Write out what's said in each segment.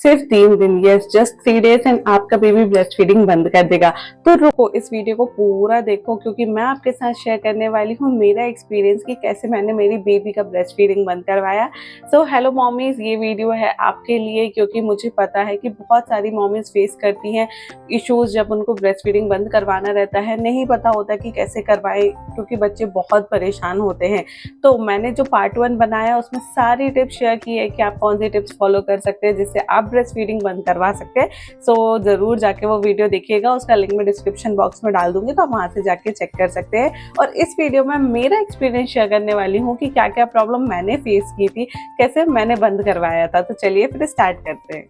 सिर्फ 3 दिन, yes just 3 days and आपका बेबी ब्रेस्ट फीडिंग बंद कर देगा। तो रुको, इस वीडियो को पूरा देखो क्योंकि मैं आपके साथ शेयर करने वाली हूँ मेरा एक्सपीरियंस कि कैसे मैंने मेरी बेबी का ब्रेस्ट फीडिंग बंद करवाया। सो हेलो मॉमीज, ये वीडियो है आपके लिए क्योंकि मुझे पता है कि बहुत सारी मॉमीज फेस करती हैं इश्यूज जब उनको ब्रेस्ट फीडिंग बंद करवाना रहता है, नहीं पता होता कि कैसे करवाएं क्योंकि बच्चे बहुत परेशान होते हैं। तो मैंने जो पार्ट 1 बनाया उसमें सारी टिप्स शेयर की है कि आप कौन सी टिप्स फॉलो कर सकते हैं जिससे आप ब्रेस्ट फीडिंग बंद करवा सकते हैं। सो जरूर जाके वो वीडियो देखिएगा, उसका लिंक मैं डिस्क्रिप्शन बॉक्स में डाल दूंगी, तो आप वहां से जाके चेक कर सकते हैं। और इस वीडियो में मेरा एक्सपीरियंस शेयर करने वाली हूँ कि क्या क्या प्रॉब्लम मैंने फेस की थी, कैसे मैंने बंद करवाया था। तो चलिए फिर स्टार्ट करते हैं।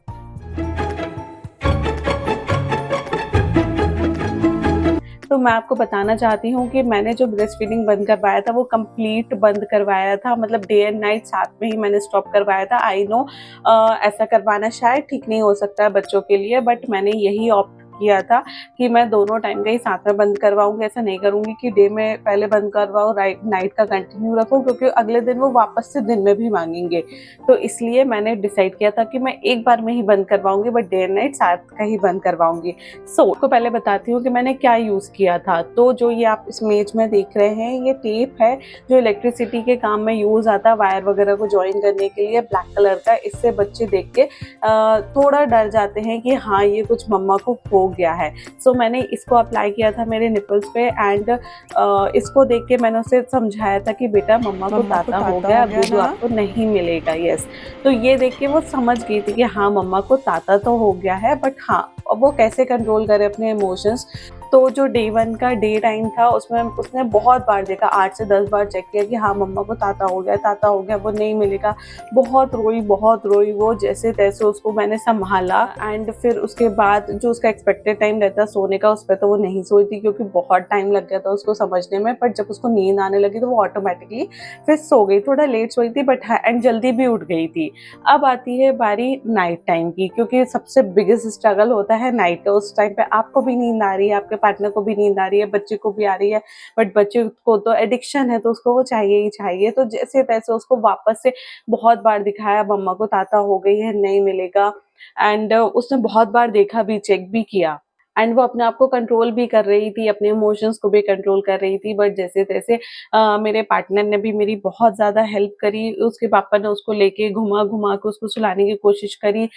तो मैं आपको बताना चाहती हूँ कि मैंने जो ब्रेस्ट फीडिंग बंद करवाया था वो कंप्लीट बंद करवाया था, मतलब डे एंड नाइट साथ में ही मैंने स्टॉप करवाया था। आई नो ऐसा करवाना शायद ठीक नहीं हो सकता है बच्चों के लिए, बट मैंने यही ऑप्ट किया था कि मैं दोनों टाइम का ही साथ में बंद करवाऊंगी। ऐसा नहीं करूंगी कि डे में पहले बंद करवाओ, नाइट का कंटिन्यू रखूं, क्योंकि अगले दिन वो वापस से दिन में भी मांगेंगे। तो इसलिए मैंने डिसाइड किया था कि मैं एक बार में ही बंद करवाऊंगी, बट डे एंड नाइट साथ का ही बंद करवाऊंगी। आपको पहले बताती हूँ कि मैंने क्या यूज़ किया था। तो जो ये आप इस इमेज में देख रहे हैं, ये टेप है जो इलेक्ट्रिसिटी के काम में यूज़ आता है, वायर वगैरह को ज्वाइन करने के लिए, ब्लैक कलर का। इससे बच्चे देख के थोड़ा डर जाते हैं कि हाँ ये कुछ मम्मा को हो गया है। सो मैंने इसको अप्लाई किया था मेरे निपल्स पे एंड इसको देख के मैंने उसे समझाया था कि बेटा मम्मा को ताता हो गया, अब दूध आपको नहीं मिलेगा। यस, तो ये देख के वो समझ गई थी कि हाँ मम्मा को ताता तो हो गया है, बट हाँ अब वो कैसे कंट्रोल करे अपने इमोशंस। तो जो डे 1 का डे टाइम था उसमें उसने बहुत बार देखा, 8 से 10 बार चेक किया कि हाँ मम्मा को ताता हो गया, ताता हो गया, वो नहीं मिलेगा। बहुत रोई वो, जैसे तैसे उसको मैंने संभाला। एंड फिर उसके बाद जो उसका एक्सपेक्टेड टाइम रहता सोने का, उस पर तो वो नहीं सोई थी क्योंकि बहुत टाइम लग गया था उसको समझने में। बट जब उसको नींद आने लगी तो वो ऑटोमेटिकली फिर सो गई। थोड़ा लेट सोई थी बट हाँ, एंड जल्दी भी उठ गई थी। अब आती है बारी नाइट टाइम की, क्योंकि सबसे बिगेस्ट स्ट्रगल होता है नाइट का। उस टाइम पे आपको भी नींद आ रही है, आपके पार्टनर को भी नींद आ रही है, बच्चे को भी आ रही है, बट बच्चे को तो एडिक्शन है तो उसको वो चाहिए ही चाहिए। तो जैसे तैसे उसको वापस से बहुत बार दिखाया मम्मा को ताता हो गई है, नहीं मिलेगा। एंड उसने बहुत बार देखा भी, चेक भी किया, एंड वो अपने आप को कंट्रोल भी कर रही थी, अपने इमोशंस को भी कंट्रोल कर रही थी। बट जैसे तैसे मेरे पार्टनर ने भी मेरी बहुत ज़्यादा हेल्प करी। उसके पापा ने उसको लेके घुमा घुमा के उसको सुलाने की कोशिश करी,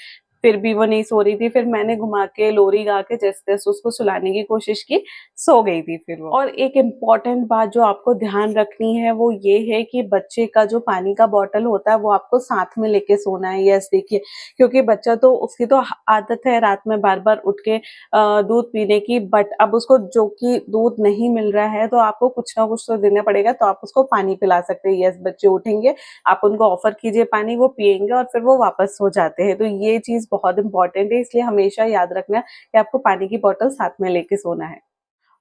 फिर भी वो नहीं सो रही थी। फिर मैंने घुमा के लोरी गा के जैसे तैसे उसको सुलाने की कोशिश की, सो गई थी फिर वो। और एक इम्पॉर्टेंट बात जो आपको ध्यान रखनी है वो ये है कि बच्चे का जो पानी का बॉटल होता है वो आपको साथ में लेके सोना है। यस देखिए, क्योंकि बच्चा तो उसकी तो आदत है रात में बार बार उठ के दूध पीने की, बट अब उसको जो कि दूध नहीं मिल रहा है तो आपको कुछ ना कुछ तो देना पड़ेगा। तो आप उसको पानी पिला सकते हैं। यस, बच्चे उठेंगे, आप उनको ऑफर कीजिए पानी, वो पियेंगे और फिर वो वापस सो जाते हैं। तो ये चीज बहुत इंपॉर्टेंट है, इसलिए हमेशा याद रखना कि आपको पानी की बोतल साथ में लेके सोना है।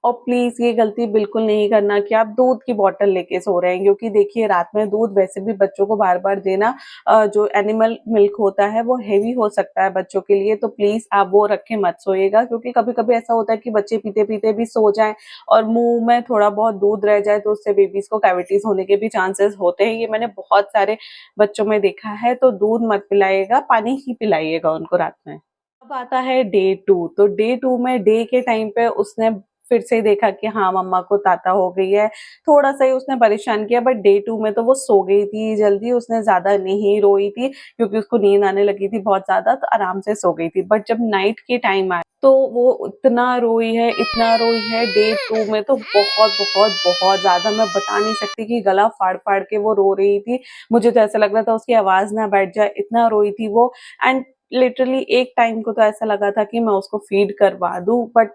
और प्लीज ये गलती बिल्कुल नहीं करना कि आप दूध की बोतल लेके सो रहे हैं, क्योंकि देखिए रात में दूध वैसे भी बच्चों को बार बार देना, जो एनिमल मिल्क होता है वो हेवी हो सकता है बच्चों के लिए। तो प्लीज आप वो रख के मत सोइएगा, क्योंकि कभी कभी ऐसा होता है कि बच्चे पीते पीते भी सो जाएं और मुंह में थोड़ा बहुत दूध रह जाए, तो उससे बेबीज को कैविटीज होने के भी चांसेस होते हैं। ये मैंने बहुत सारे बच्चों में देखा है। तो दूध मत पिलाइएगा, पानी ही पिलाइएगा उनको रात में। अब आता है डे 2। तो डे 2 में डे के टाइम पे उसने फिर से देखा कि हाँ मम्मा को ताता हो गई है, थोड़ा सा ही उसने परेशान किया। बट डे 2 में तो वो सो गई थी जल्दी, उसने ज्यादा नहीं रोई थी क्योंकि उसको नींद आने लगी थी बहुत ज्यादा, तो आराम से सो गई थी। बट जब नाइट के टाइम आया तो वो इतना रोई है, इतना रोई है डे 2 में, तो बहुत ज्यादा, मैं बता नहीं सकती कि गला फाड़ फाड़ के वो रो रही थी। मुझे तो ऐसा लग रहा था उसकी आवाज ना बैठ जाए, इतना रोई थी वो। एंड लिटरली एक टाइम को तो ऐसा लगा था कि मैं उसको फीड करवा दूं, बट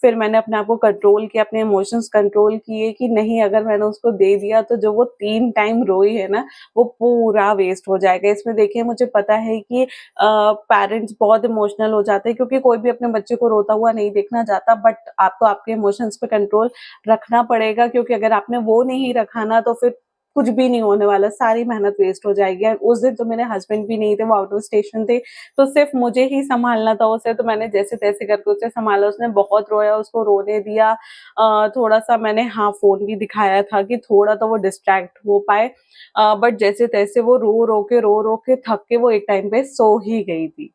फिर मैंने अपने आप को कंट्रोल किया, अपने इमोशंस कंट्रोल किए कि नहीं, अगर मैंने उसको दे दिया तो जो वो 3 टाइम रोई है ना, वो पूरा वेस्ट हो जाएगा। इसमें देखिए, मुझे पता है कि पेरेंट्स बहुत इमोशनल हो जाते हैं क्योंकि कोई भी अपने बच्चे को रोता हुआ नहीं देखना चाहता, बट आपको आपके इमोशंस पे कंट्रोल रखना पड़ेगा, क्योंकि अगर आपने वो नहीं रखा ना तो फिर कुछ भी नहीं होने वाला, सारी मेहनत वेस्ट हो जाएगी। और उस दिन तो मेरे हस्बैंड भी नहीं थे, वो आउट ऑफ स्टेशन थे, तो सिर्फ मुझे ही संभालना था उसे। तो मैंने जैसे तैसे करके उसे संभाला, उसने बहुत रोया, उसको रोने दिया। थोड़ा सा मैंने हाँ फोन भी दिखाया था कि थोड़ा तो वो डिस्ट्रैक्ट हो पाए, बट जैसे तैसे वो रो रो के थक के वो एक टाइम पे सो ही गई थी।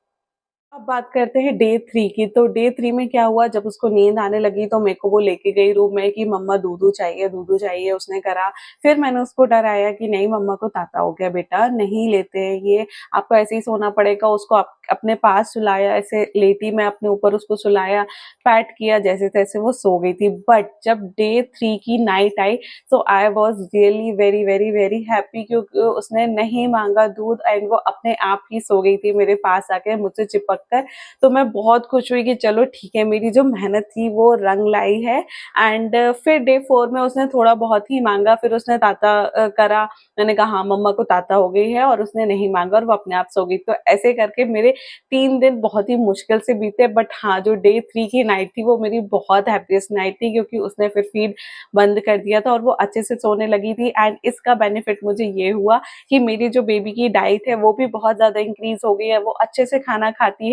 अब बात करते हैं डे 3 की। तो डे 3 में क्या हुआ, जब उसको नींद आने लगी तो मेरे को वो लेके गई रूम में कि मम्मा दूधू चाहिए, उसने करा। फिर मैंने उसको डराया कि नहीं मम्मा को ताता हो गया बेटा, नहीं लेते हैं ये, आपको ऐसे ही सोना पड़ेगा। उसको अपने पास सुलाया, ऐसे लेटी मैं अपने ऊपर उसको सुलाया, पैट किया, जैसे-तैसे वो सो गई थी। बट जब डे 3 की नाइट आई तो I was really very, very, very happy, क्योंकि उसने नहीं माँगा दूध एंड वो अपने आप ही सो गई थी मेरे पास आके मुझसे चिपक कर। तो मैं बहुत खुश हुई कि चलो ठीक है, मेरी जो मेहनत थी वो रंग लाई है। एंड फिर डे 4 में उसने थोड़ा बहुत ही माँगा, फिर उसने ताता करा। मैंने कहा हाँ, मम्मा को ताता हो गई है, और उसने नहीं माँगा और वो अपने आप सो गई। तो ऐसे करके मेरे 3 दिन बहुत ही मुश्किल से बीते। बट हाँ, जो डे 3 की नाइट थी वो मेरी बहुत हैप्पीएस्ट नाइट थी, क्योंकि उसने फिर फीड बंद कर दिया था और वो अच्छे से सोने लगी थी। एंड इसका बेनिफिट मुझे ये हुआ कि मेरी जो बेबी की डाइट है वो भी बहुत ज़्यादा इंक्रीज़ हो गई है, वो अच्छे से खाना खाती है।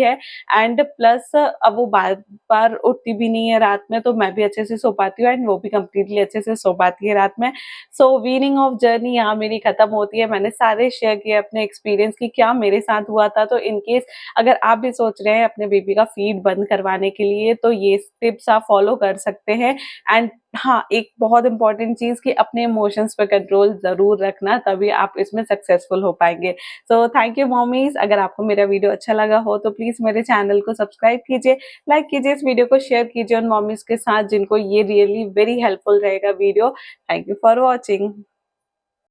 एंड प्लस अब वो बार-बार उठती भी नहीं है रात में, तो मैं भी अच्छे से सो पाती हूँ एंड वो भी कंप्लीटली अच्छे से सो पाती है रात में। सो वीनिंग ऑफ जर्नी यहाँ मेरी खत्म होती है। मैंने सारे शेयर किए अपने एक्सपीरियंस कि क्या मेरे साथ हुआ था। तो इन केस अगर आप भी सोच रहे हैं अपने बेबी का फीड बंद करवाने के लिए, तो ये टिप्स आप फॉलो कर सकते हैं। एंड हाँ, एक बहुत इम्पोर्टेंट चीज़ कि अपने इमोशंस पे कंट्रोल ज़रूर रखना, तभी आप इसमें सक्सेसफुल हो पाएँगे। So thank you mummy's. अगर आपको मेरा वीडियो अच्छा लगा हो तो प्लीज़ मेरे चैनल को सब्सक्राइब कीजिए, लाइक कीजिए, इस वीडियो को शेयर कीजिए उन मम्मीज़ के साथ जिनको ये रियली वेरी हेल्पफुल रहेगा video. Thank you for watching.